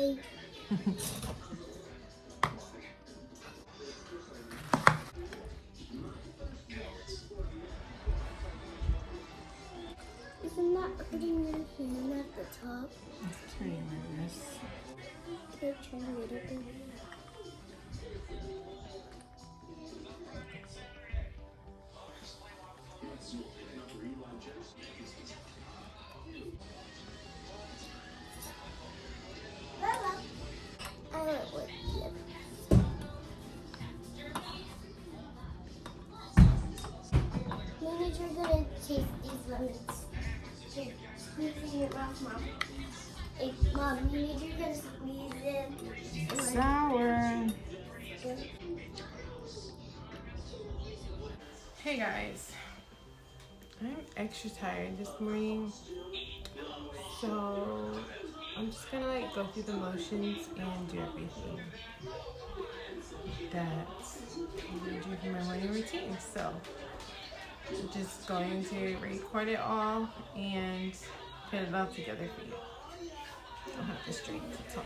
Bye. Isn't that putting your hand at the top? Let's turn it like this. Can I turn a little bit? I like what maybe you're gonna taste these lemons. Here, squeeze your mouth, Mom. Hey, Mom, maybe you're gonna squeeze it. Sour. Hey guys, I'm extra tired this morning, so I'm just gonna like go through the motions and do everything that I do for my morning routine. So I'm just going to record it all and put it all together for you. I'll have to straighten to talk.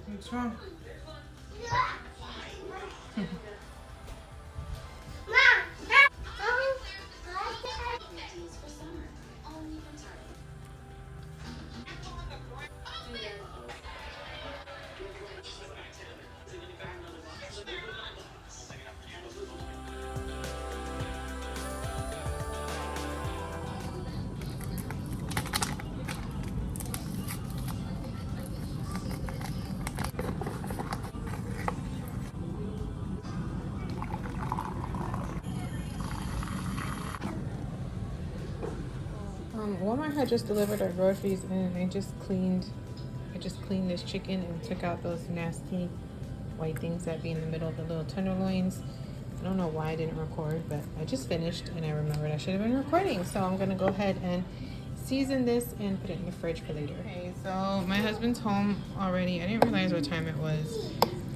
What's wrong? Walmart had just delivered our groceries and I just cleaned this chicken and took out those nasty white things that be in the middle of the little tenderloins. I don't know why I didn't record, but I just finished and I remembered I should have been recording. So I'm gonna go ahead and season this and put it in the fridge for later. Okay, so my husband's home already. I didn't realize what time it was.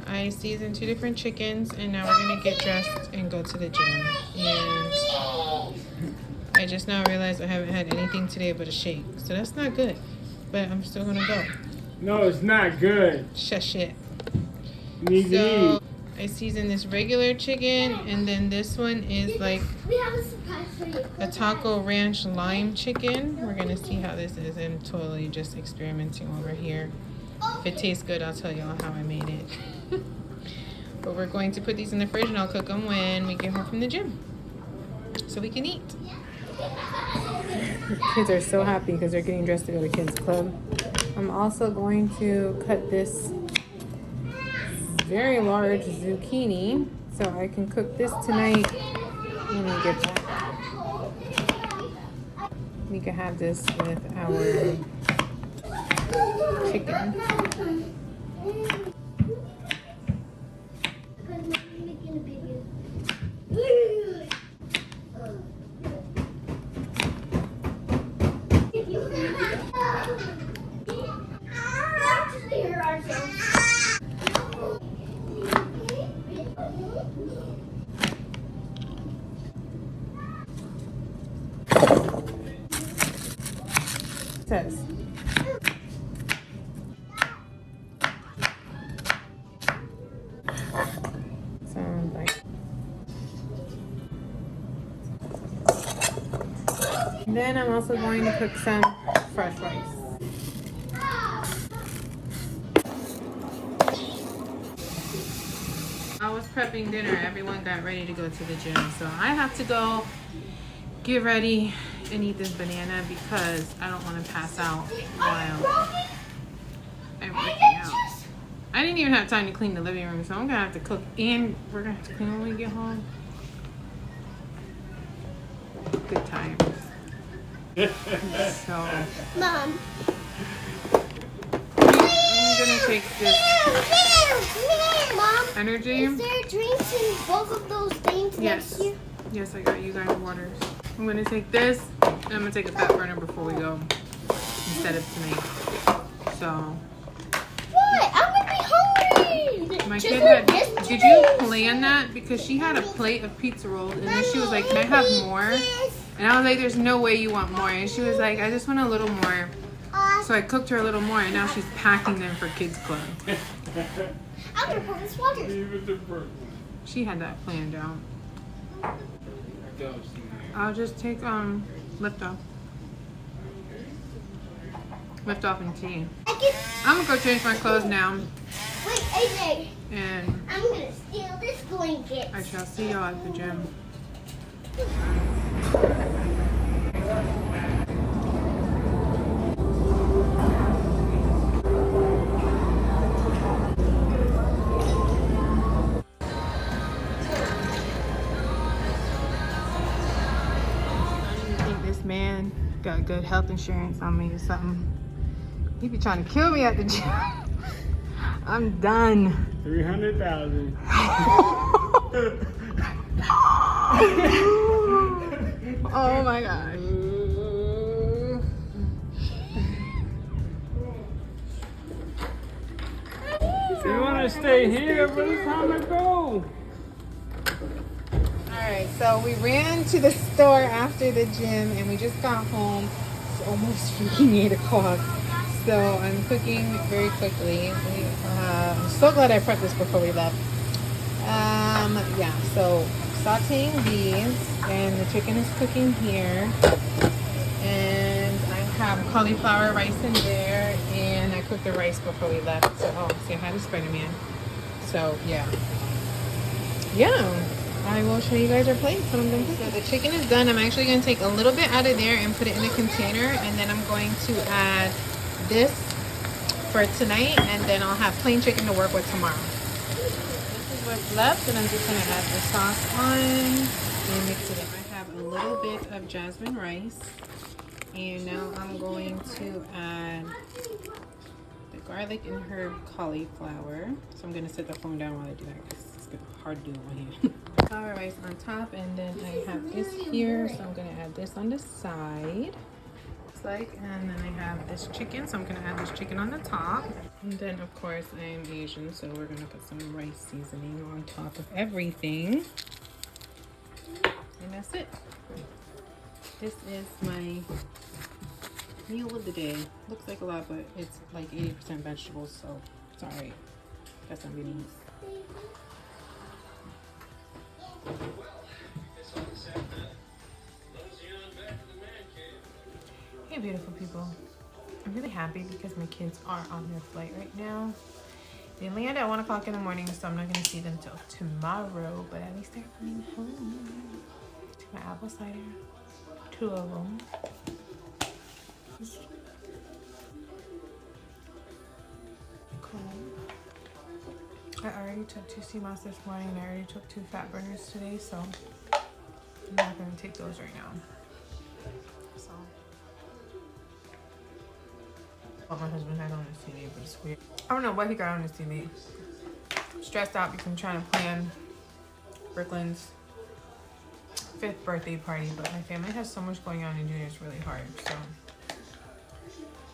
I seasoned 2 different chickens and now we're gonna get dressed and go to the gym. And I just now realized I haven't had anything today but a shake. So that's not good, but I'm still gonna go. No, it's not good. Shush it. Need to eat. I seasoned this regular chicken and then this one is like a taco ranch lime chicken. We're gonna see how this is. I'm totally just experimenting over here. If it tastes good, I'll tell y'all how I made it. But we're going to put these in the fridge and I'll cook them when we get home from the gym so we can eat. The kids are so happy because they're getting dressed to go to kids club. I'm also going to cut this very large zucchini so I can cook this tonight when we get back. We can have this with our chicken. says. Sounds like. Then I'm also going to cook some fresh rice. I was prepping dinner. Everyone got ready to go to the gym, so I have to go get ready and eat this banana because I don't want to pass out while I'm working out. I didn't even have time to clean the living room, so I'm gonna have to cook and we're gonna have to clean when we get home. Good times. So Mom. I'm gonna take this Mom, energy. is there drinks in both of those things next Yes. to you? Yes, I got you guys waters. I'm gonna take this and I'm gonna take a fat burner before we go instead of tonight. So What? I'm gonna be hungry. my Just kid like had, did you yesterday. plan that? Because she had a plate of pizza rolls and then she was like, can I have more? And I was like, there's no way you want more. And she was like, I just want a little more. So I cooked her a little more and now she's packing them for kids club. I'm gonna pour this water. Leave it to Brooke. She had that planned out. I'll just take lift off and tea. I'm gonna go change my clothes now Wait, AJ. and I'm gonna steal this blanket. I shall see y'all at the gym. I don't even think this man got good health insurance on me or something. He be trying to kill me at the gym. I'm done. 300,000. Oh my gosh. You want to stay here, but it's time to go. Alright, so we ran to the store after the gym and we just got home. It's almost freaking 8 o'clock. So I'm cooking very quickly. I'm so glad I prepped this before we left. Yeah, so sauteing these and the chicken is cooking here. And I have cauliflower rice in there and I cooked the rice before we left. So, oh, say hi to Spider-Man. So, yeah. I will show you guys our plates when I'm done cooking. So the chicken is done. I'm actually going to take a little bit out of there and put it in a container. And then I'm going to add this for tonight. And then I'll have plain chicken to work with tomorrow. This is what's left. And I'm just going to add the sauce on and mix it up. I have a little bit of jasmine rice. And now I'm going to add the garlic and herb cauliflower. So I'm going to set the phone down while I do that because it's hard to do it one hand. Flour rice on top, and then I have this here, so I'm going to add this on the side. Looks like, and then I have this chicken, so I'm going to add this chicken on the top. And then, of course, I am Asian, so we're going to put some rice seasoning on top of everything. And that's it. This is my meal of the day. Looks like a lot, but it's like 80% vegetables, so it's alright. Got some beans. Hey, beautiful people. I'm really happy because my kids are on their flight right now. They land at 1 o'clock in the morning, so I'm not going to see them until tomorrow, but at least they're coming home. To my apple cider. 2 of them. Cool. I already took 2 sea moss this morning and I already took 2 fat burners today, so I'm not going to take those right now. So, what my husband had on his TV, but it's weird. I don't know what he got on his TV. I'm stressed out because I'm trying to plan Brooklyn's 5th birthday party, but my family has so much going on and doing it's really hard, so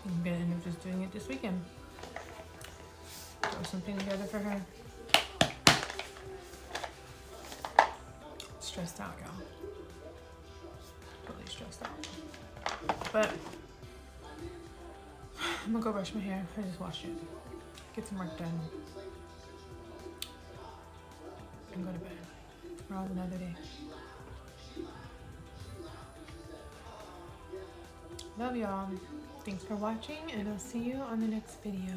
I'm gonna end up just doing it this weekend. Throw something together for her. Stressed out, y'all. Totally stressed out. But I'm gonna go brush my hair. I just washed it. Get some work done. And go to bed. Tomorrow's another day. Love y'all. Thanks for watching, and I'll see you on the next video.